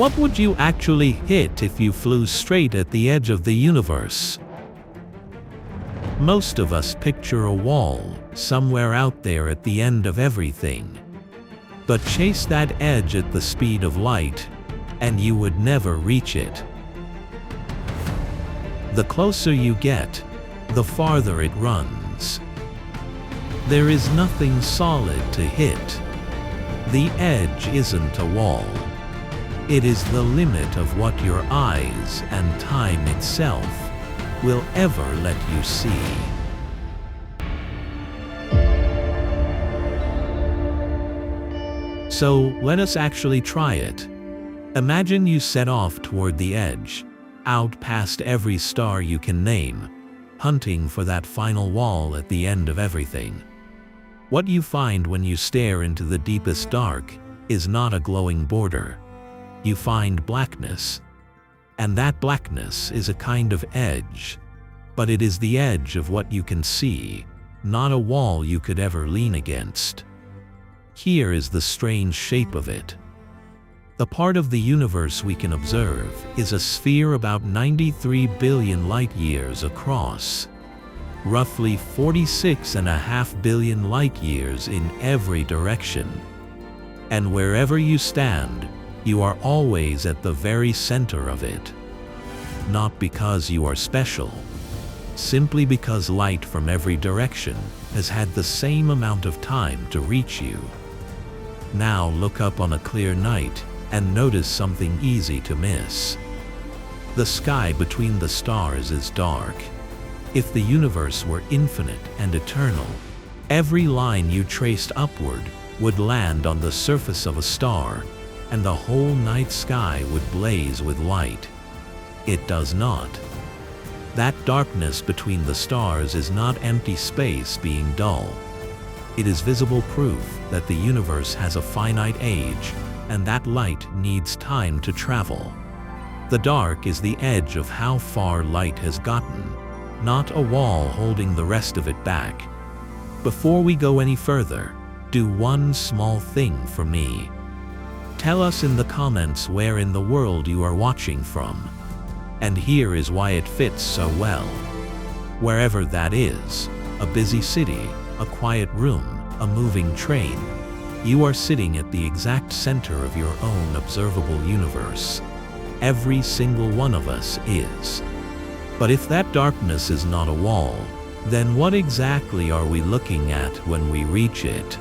What would you actually hit if you flew straight at the edge of the universe? Most of us picture a wall, somewhere out there at the end of everything. But chase that edge at the speed of light, and you would never reach it. The closer you get, the farther it runs. There is nothing solid to hit. The edge isn't a wall. It is the limit of what your eyes and time itself will ever let you see. So, let us actually try it. Imagine you set off toward the edge, out past every star you can name, hunting for that final wall at the end of everything. What you find when you stare into the deepest dark is not a glowing border. You find blackness. And that blackness is a kind of edge. But it is the edge of what you can see, not a wall you could ever lean against. Here is the strange shape of it. The part of the universe we can observe is a sphere about 93 billion light-years across. Roughly 46.5 billion light-years in every direction. And wherever you stand, you are always at the very center of it. Not because you are special. Simply because light from every direction has had the same amount of time to reach you. Now look up on a clear night and notice something easy to miss. The sky between the stars is dark. If the universe were infinite and eternal, every line you traced upward would land on the surface of a star, and the whole night sky would blaze with light. It does not. That darkness between the stars is not empty space being dull. It is visible proof that the universe has a finite age, and that light needs time to travel. The dark is the edge of how far light has gotten, not a wall holding the rest of it back. Before we go any further, do one small thing for me. Tell us in the comments where in the world you are watching from. And here is why it fits so well. Wherever that is, a busy city, a quiet room, a moving train, you are sitting at the exact center of your own observable universe. Every single one of us is. But if that darkness is not a wall, then what exactly are we looking at when we reach it?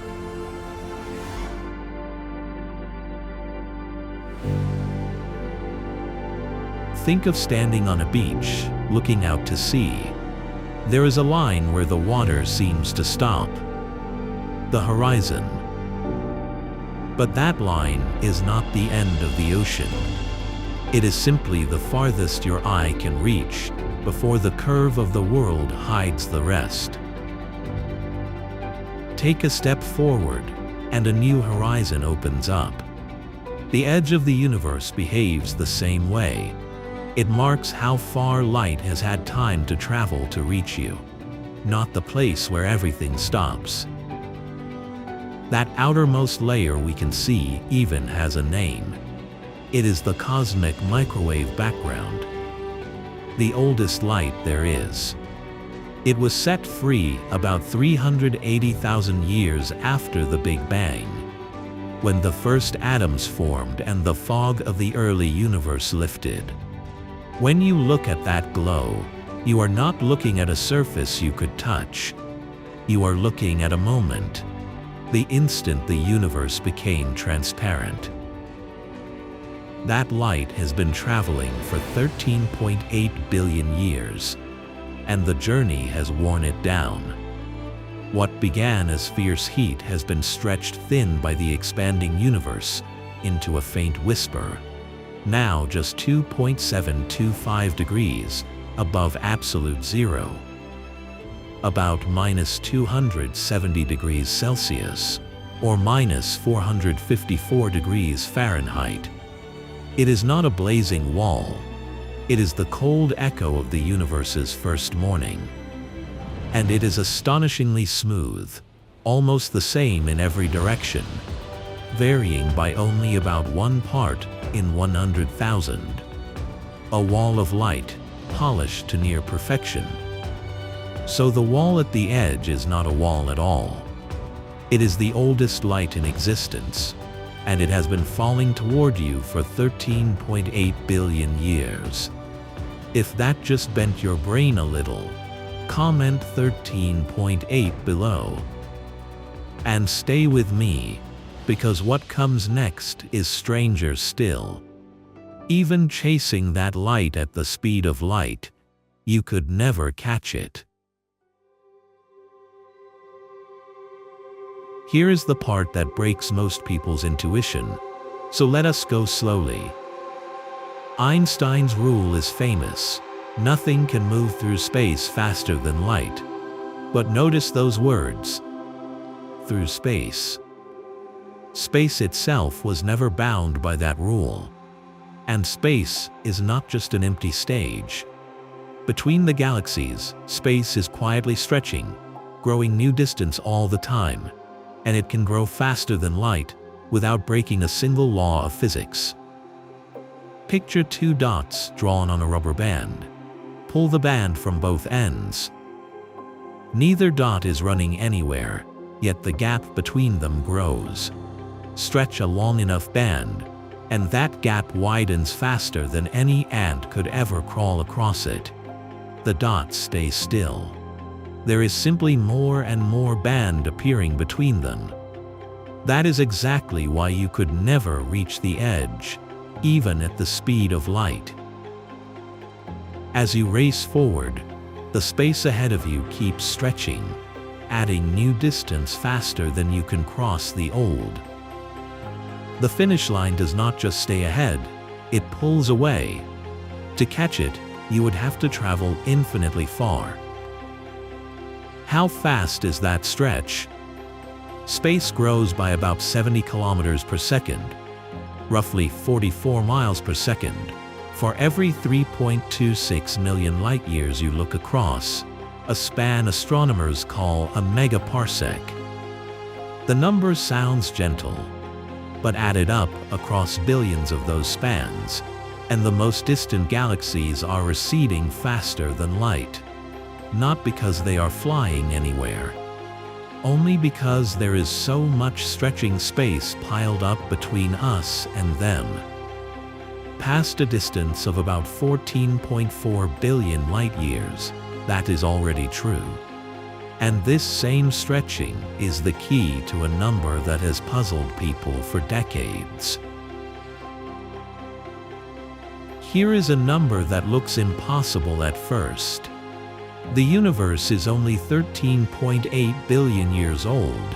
Think of standing on a beach, looking out to sea. There is a line where the water seems to stop. The horizon. But that line is not the end of the ocean. It is simply the farthest your eye can reach, before the curve of the world hides the rest. Take a step forward, and a new horizon opens up. The edge of the universe behaves the same way. It marks how far light has had time to travel to reach you, not the place where everything stops. That outermost layer we can see even has a name. It is the cosmic microwave background. The oldest light there is. It was set free about 380,000 years after the Big Bang, when the first atoms formed and the fog of the early universe lifted. When you look at that glow, you are not looking at a surface you could touch. You are looking at a moment. The instant the universe became transparent. That light has been traveling for 13.8 billion years, and the journey has worn it down. What began as fierce heat has been stretched thin by the expanding universe into a faint whisper. Now just 2.725 degrees above absolute zero. About minus 270 degrees Celsius, or minus 454 degrees Fahrenheit. It is not a blazing wall. It is the cold echo of the universe's first morning. And it is astonishingly smooth, almost the same in every direction, varying by only about 1 part in 100,000. A wall of light, polished to near perfection. So the wall at the edge is not a wall at all. It is the oldest light in existence, and it has been falling toward you for 13.8 billion years. If that just bent your brain a little, comment 13.8 below. And stay with me, because what comes next is stranger still. Even chasing that light at the speed of light, you could never catch it. Here is the part that breaks most people's intuition, so let us go slowly. Einstein's rule is famous: nothing can move through space faster than light. But notice those words: through space. Space itself was never bound by that rule. And space is not just an empty stage. Between the galaxies, space is quietly stretching, growing new distance all the time, and it can grow faster than light without breaking a single law of physics. Picture two dots drawn on a rubber band. Pull the band from both ends. Neither dot is running anywhere, yet the gap between them grows. Stretch a long enough band, and that gap widens faster than any ant could ever crawl across it. The dots stay still. There is simply more and more band appearing between them. That is exactly why you could never reach the edge, even at the speed of light. As you race forward, the space ahead of you keeps stretching, adding new distance faster than you can cross the old. The finish line does not just stay ahead, it pulls away. To catch it, you would have to travel infinitely far. How fast is that stretch? Space grows by about 70 kilometers per second, roughly 44 miles per second, for every 3.26 million light-years you look across, a span astronomers call a megaparsec. The number sounds gentle, but added up across billions of those spans, and the most distant galaxies are receding faster than light. Not because they are flying anywhere. Only because there is so much stretching space piled up between us and them. Past a distance of about 14.4 billion light-years, that is already true. And this same stretching is the key to a number that has puzzled people for decades. Here is a number that looks impossible at first. The universe is only 13.8 billion years old.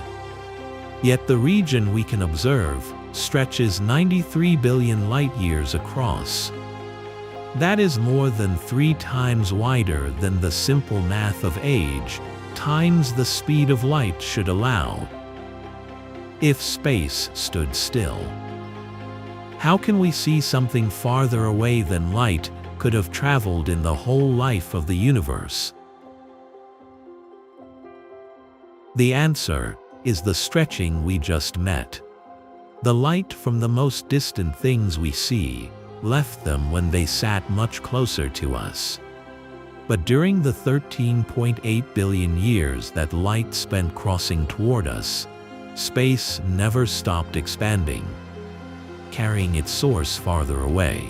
Yet the region we can observe stretches 93 billion light-years across. That is more than 3 times wider than the simple math of age times the speed of light should allow. If space stood still. How can we see something farther away than light could have traveled in the whole life of the universe? The answer is the stretching we just met. The light from the most distant things we see left them when they sat much closer to us. But during the 13.8 billion years that light spent crossing toward us, space never stopped expanding, carrying its source farther away.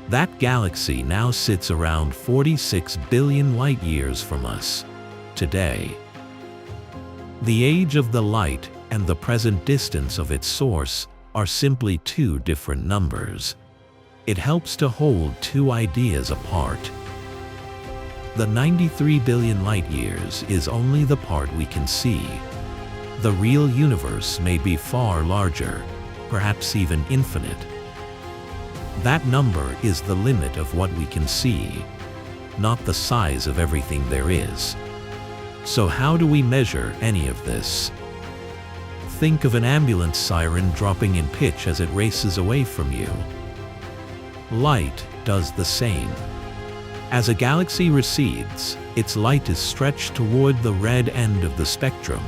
That galaxy now sits around 46 billion light-years from us today. The age of the light and the present distance of its source are simply two different numbers. It helps to hold two ideas apart. The 93 billion light-years is only the part we can see. The real universe may be far larger, perhaps even infinite. That number is the limit of what we can see, not the size of everything there is. So how do we measure any of this? Think of an ambulance siren dropping in pitch as it races away from you. Light does the same. As a galaxy recedes, its light is stretched toward the red end of the spectrum.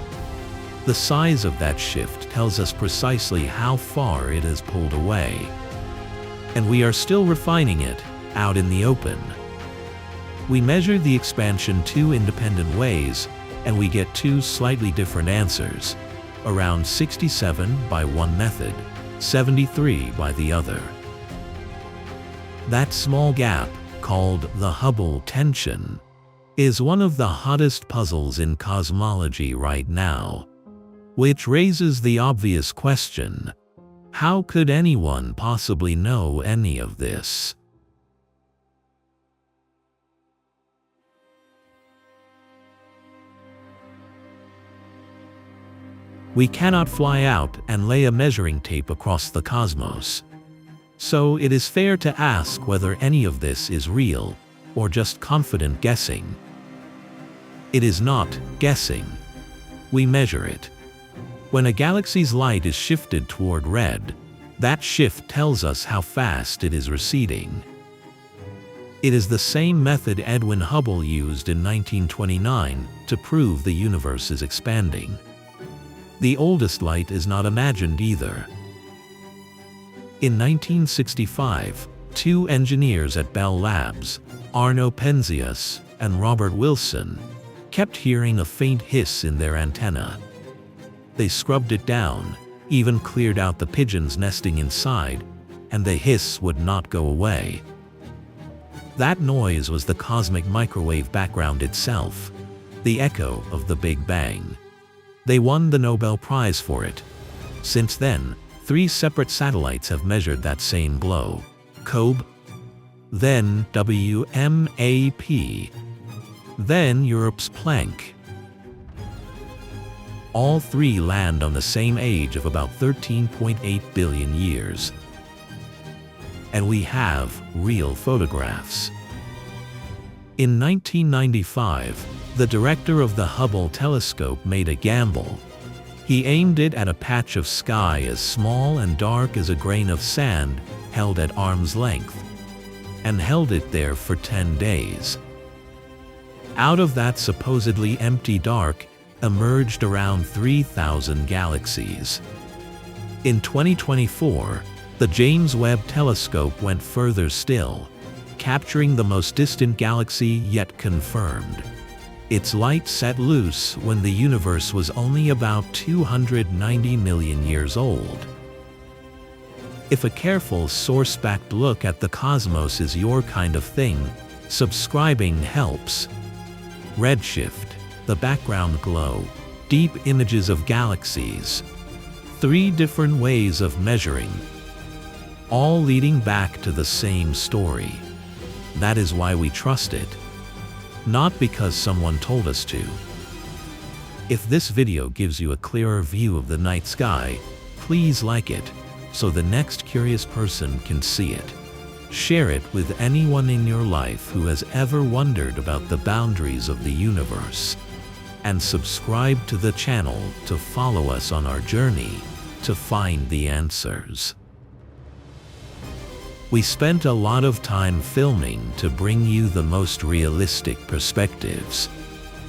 The size of that shift tells us precisely how far it has pulled away. And we are still refining it, out in the open. We measured the expansion 2 independent ways, and we get 2 slightly different answers, around 67 by one method, 73 by the other. That small gap, called the Hubble tension, is one of the hottest puzzles in cosmology right now, which raises the obvious question: how could anyone possibly know any of this? We cannot fly out and lay a measuring tape across the cosmos. So it is fair to ask whether any of this is real, or just confident guessing. It is not guessing. We measure it. When a galaxy's light is shifted toward red, that shift tells us how fast it is receding. It is the same method Edwin Hubble used in 1929 to prove the universe is expanding. The oldest light is not imagined either. In 1965, 2 engineers at Bell Labs, Arno Penzias and Robert Wilson, kept hearing a faint hiss in their antenna. They scrubbed it down, even cleared out the pigeons nesting inside, and the hiss would not go away. That noise was the cosmic microwave background itself, the echo of the Big Bang. They won the Nobel Prize for it. Since then, 3 separate satellites have measured that same glow. COBE, then WMAP, then Europe's Planck. All 3 land on the same age of about 13.8 billion years. And we have real photographs. In 1995, the director of the Hubble telescope made a gamble. He aimed it at a patch of sky as small and dark as a grain of sand held at arm's length, and held it there for 10 days. Out of that supposedly empty dark emerged around 3,000 galaxies. In 2024, the James Webb Telescope went further still, capturing the most distant galaxy yet confirmed. Its light set loose when the universe was only about 290 million years old. If a careful source-backed look at the cosmos is your kind of thing, subscribing helps. Redshift, the background glow, deep images of galaxies. 3 different ways of measuring, all leading back to the same story. That is why we trust it. Not because someone told us to. If this video gives you a clearer view of the night sky, please like it, so the next curious person can see it. Share it with anyone in your life who has ever wondered about the boundaries of the universe. And subscribe to the channel to follow us on our journey to find the answers. We spent a lot of time filming to bring you the most realistic perspectives.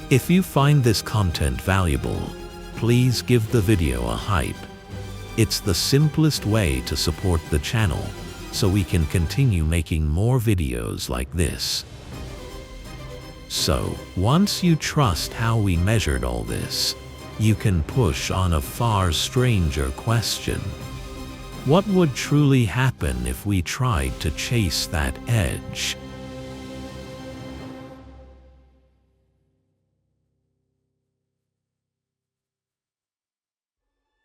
If you find this content valuable, please give the video a hype. It's the simplest way to support the channel, so we can continue making more videos like this. So, once you trust how we measured all this, you can push on a far stranger question. What would truly happen if we tried to chase that edge?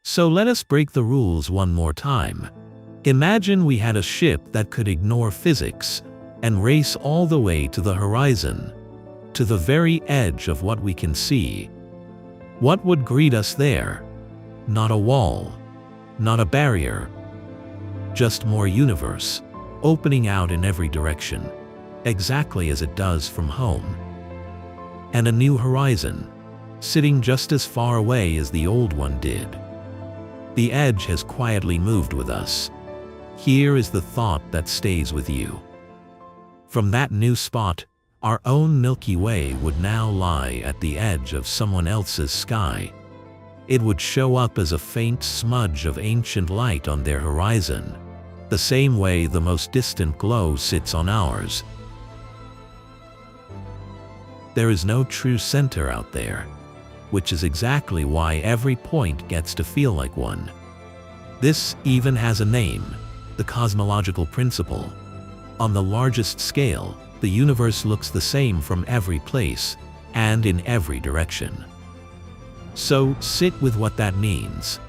So let us break the rules one more time. Imagine we had a ship that could ignore physics and race all the way to the horizon, to the very edge of what we can see. What would greet us there? Not a wall, not a barrier, just more universe, opening out in every direction, exactly as it does from home. And a new horizon, sitting just as far away as the old one did. The edge has quietly moved with us. Here is the thought that stays with you. From that new spot, our own Milky Way would now lie at the edge of someone else's sky. It would show up as a faint smudge of ancient light on their horizon, the same way the most distant glow sits on ours. There is no true center out there, which is exactly why every point gets to feel like one. This even has a name, the cosmological principle. On the largest scale, the universe looks the same from every place and in every direction. So sit with what that means.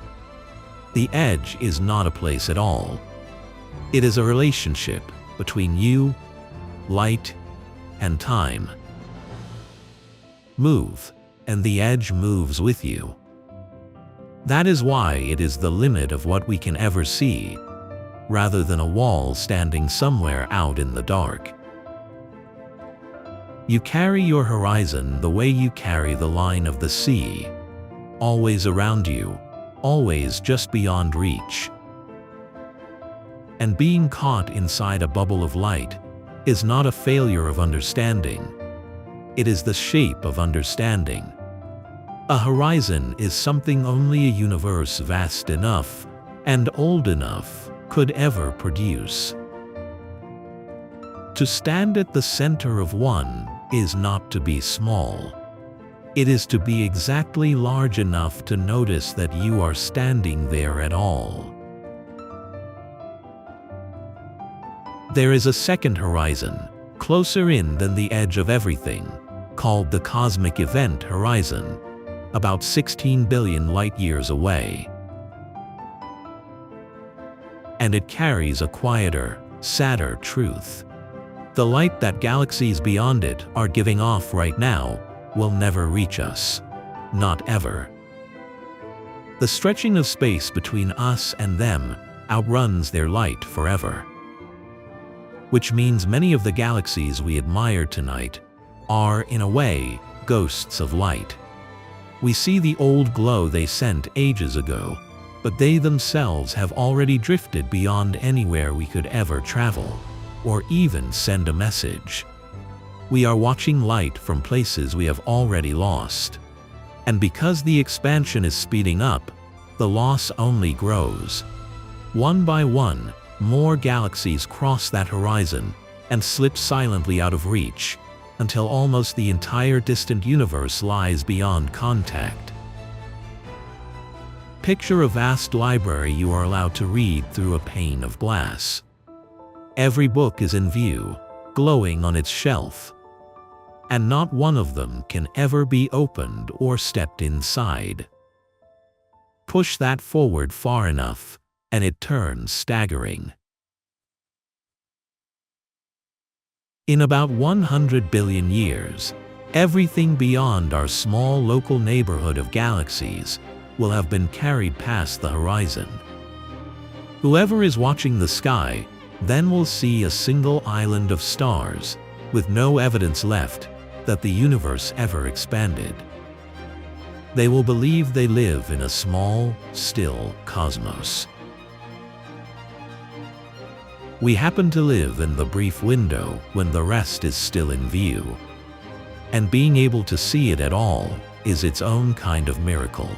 The edge is not a place at all. It is a relationship between you, light, and time. Move, and the edge moves with you. That is why it is the limit of what we can ever see, rather than a wall standing somewhere out in the dark. You carry your horizon the way you carry the line of the sea, always around you, always just beyond reach. And being caught inside a bubble of light is not a failure of understanding. It is the shape of understanding. A horizon is something only a universe vast enough and old enough could ever produce. To stand at the center of one is not to be small. It is to be exactly large enough to notice that you are standing there at all. There is a second horizon, closer in than the edge of everything, called the cosmic event horizon, about 16 billion light-years away. And it carries a quieter, sadder truth. The light that galaxies beyond it are giving off right now will never reach us. Not ever. The stretching of space between us and them outruns their light forever. Which means many of the galaxies we admire tonight are, in a way, ghosts of light. We see the old glow they sent ages ago, but they themselves have already drifted beyond anywhere we could ever travel, or even send a message. We are watching light from places we have already lost. And because the expansion is speeding up, the loss only grows. One by one, more galaxies cross that horizon and slip silently out of reach, until almost the entire distant universe lies beyond contact. Picture a vast library you are allowed to read through a pane of glass. Every book is in view, glowing on its shelf. And not one of them can ever be opened or stepped inside. Push that forward far enough, and it turns staggering. In about 100 billion years, everything beyond our small local neighborhood of galaxies will have been carried past the horizon. Whoever is watching the sky then will see a single island of stars, with no evidence left that the universe ever expanded. They will believe they live in a small, still cosmos. We happen to live in the brief window when the rest is still in view. And being able to see it at all is its own kind of miracle.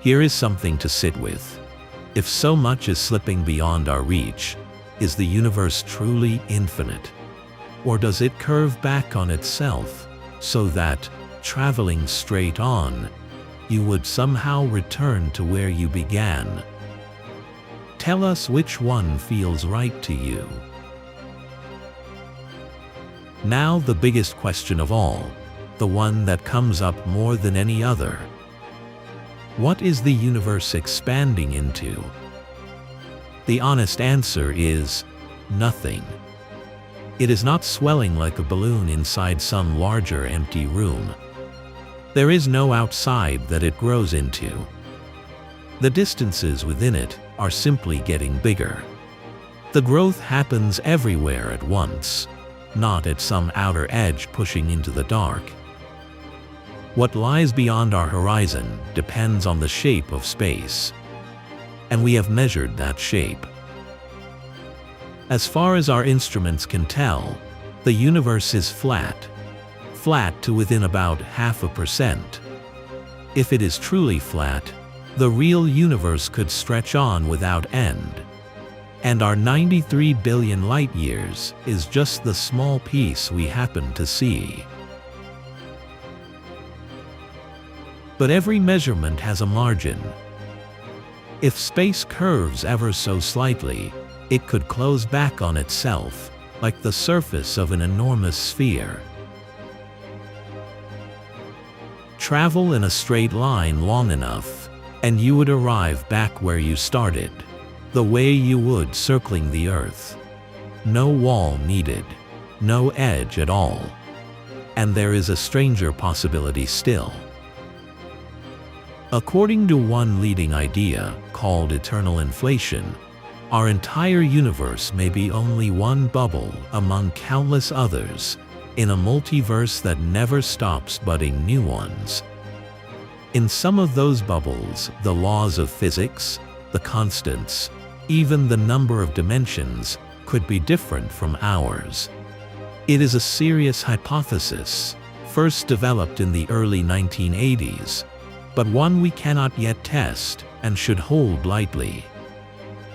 Here is something to sit with. If so much is slipping beyond our reach, is the universe truly infinite? Or does it curve back on itself, so that, traveling straight on, you would somehow return to where you began? Tell us which one feels right to you. Now the biggest question of all, the one that comes up more than any other. What is the universe expanding into? The honest answer is nothing. It is not swelling like a balloon inside some larger empty room. There is no outside that it grows into. The distances within it are simply getting bigger. The growth happens everywhere at once, not at some outer edge pushing into the dark. What lies beyond our horizon depends on the shape of space. And we have measured that shape. As far as our instruments can tell, the universe is flat to within about 0.5%. If it is truly flat, the real universe could stretch on without end, And our 93 billion light-years is just the small piece we happen to see. But every measurement has a margin. If space curves ever so slightly, it could close back on itself, like the surface of an enormous sphere. Travel in a straight line long enough, and you would arrive back where you started, the way you would circling the Earth. No wall needed, no edge at all. And there is a stranger possibility still. According to one leading idea, called eternal inflation, our entire universe may be only one bubble among countless others, in a multiverse that never stops budding new ones. In some of those bubbles, the laws of physics, the constants, even the number of dimensions, could be different from ours. It is a serious hypothesis, first developed in the early 1980s, but one we cannot yet test and should hold lightly.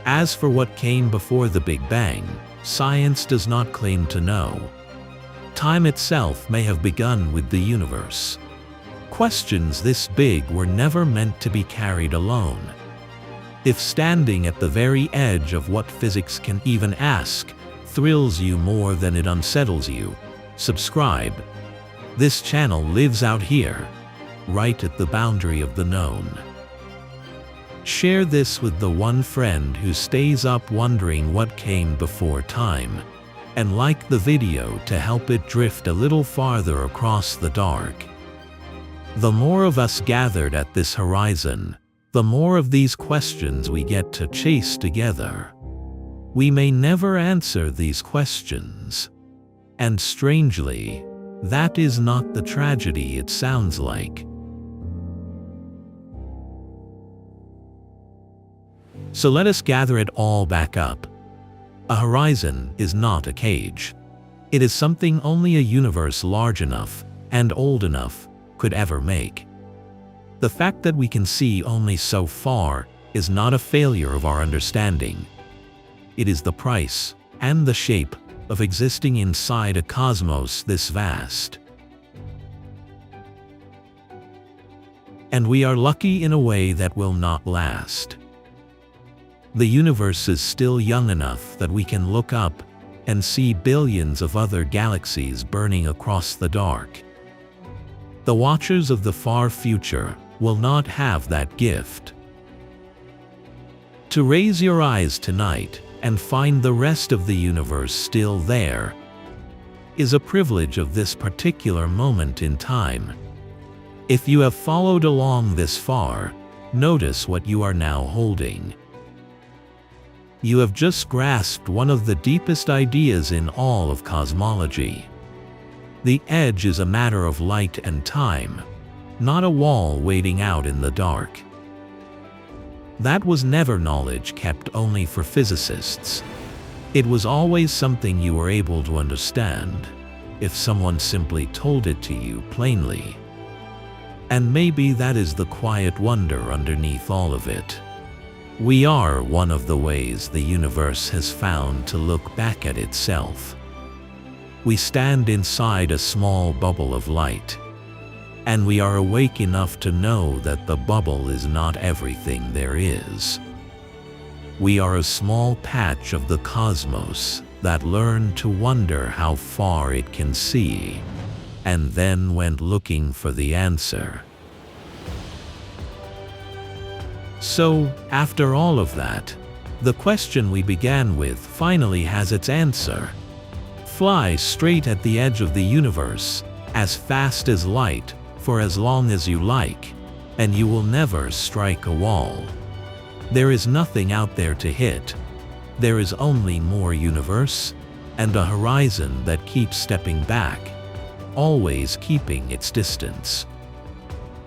As for what came before the Big Bang, science does not claim to know. Time itself may have begun with the universe. Questions this big were never meant to be carried alone. If standing at the very edge of what physics can even ask thrills you more than it unsettles you, subscribe. This channel lives out here, right at the boundary of the known. Share this with the one friend who stays up wondering what came before time, and like the video to help it drift a little farther across the dark. The more of us gathered at this horizon, the more of these questions we get to chase together. We may never answer these questions. And strangely, that is not the tragedy it sounds like. So let us gather it all back up. A horizon is not a cage. It is something only a universe large enough and old enough could ever make. The fact that we can see only so far is not a failure of our understanding. It is the price and the shape of existing inside a cosmos this vast. And we are lucky in a way that will not last. The universe is still young enough that we can look up and see billions of other galaxies burning across the dark. The watchers of the far future will not have that gift. To raise your eyes tonight and find the rest of the universe still there is a privilege of this particular moment in time. If you have followed along this far, notice what you are now holding. You have just grasped one of the deepest ideas in all of cosmology. The edge is a matter of light and time, not a wall waiting out in the dark. That was never knowledge kept only for physicists. It was always something you were able to understand, if someone simply told it to you plainly. And maybe that is the quiet wonder underneath all of it. We are one of the ways the universe has found to look back at itself. We stand inside a small bubble of light, and we are awake enough to know that the bubble is not everything there is. We are a small patch of the cosmos that learned to wonder how far it can see, and then went looking for the answer. So, after all of that, the question we began with finally has its answer. Fly straight at the edge of the universe, as fast as light, for as long as you like, and you will never strike a wall. There is nothing out there to hit. There is only more universe, and a horizon that keeps stepping back, always keeping its distance.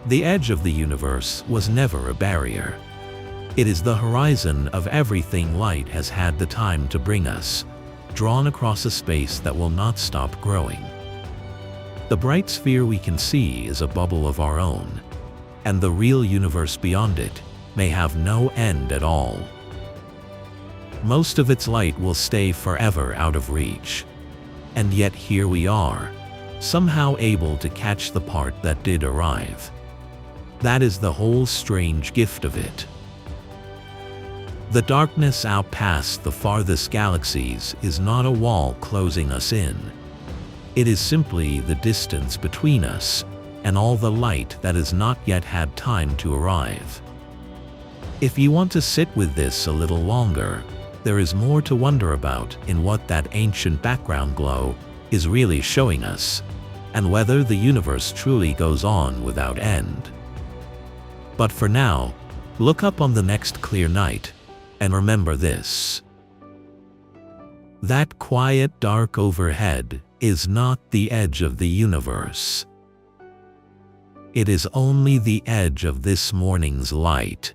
The edge of the universe was never a barrier. It is the horizon of everything light has had the time to bring us, drawn across a space that will not stop growing. The bright sphere we can see is a bubble of our own, and the real universe beyond it may have no end at all. most of its light will stay forever out of reach. And yet here we are, somehow able to catch the part that did arrive. That is the whole strange gift of it. The darkness out past the farthest galaxies is not a wall closing us in. It is simply the distance between us and all the light that has not yet had time to arrive. If you want to sit with this a little longer, there is more to wonder about in what that ancient background glow is really showing us, and whether the universe truly goes on without end. But for now, look up on the next clear night, and remember this. That quiet dark overhead is not the edge of the universe. It is only the edge of this morning's light.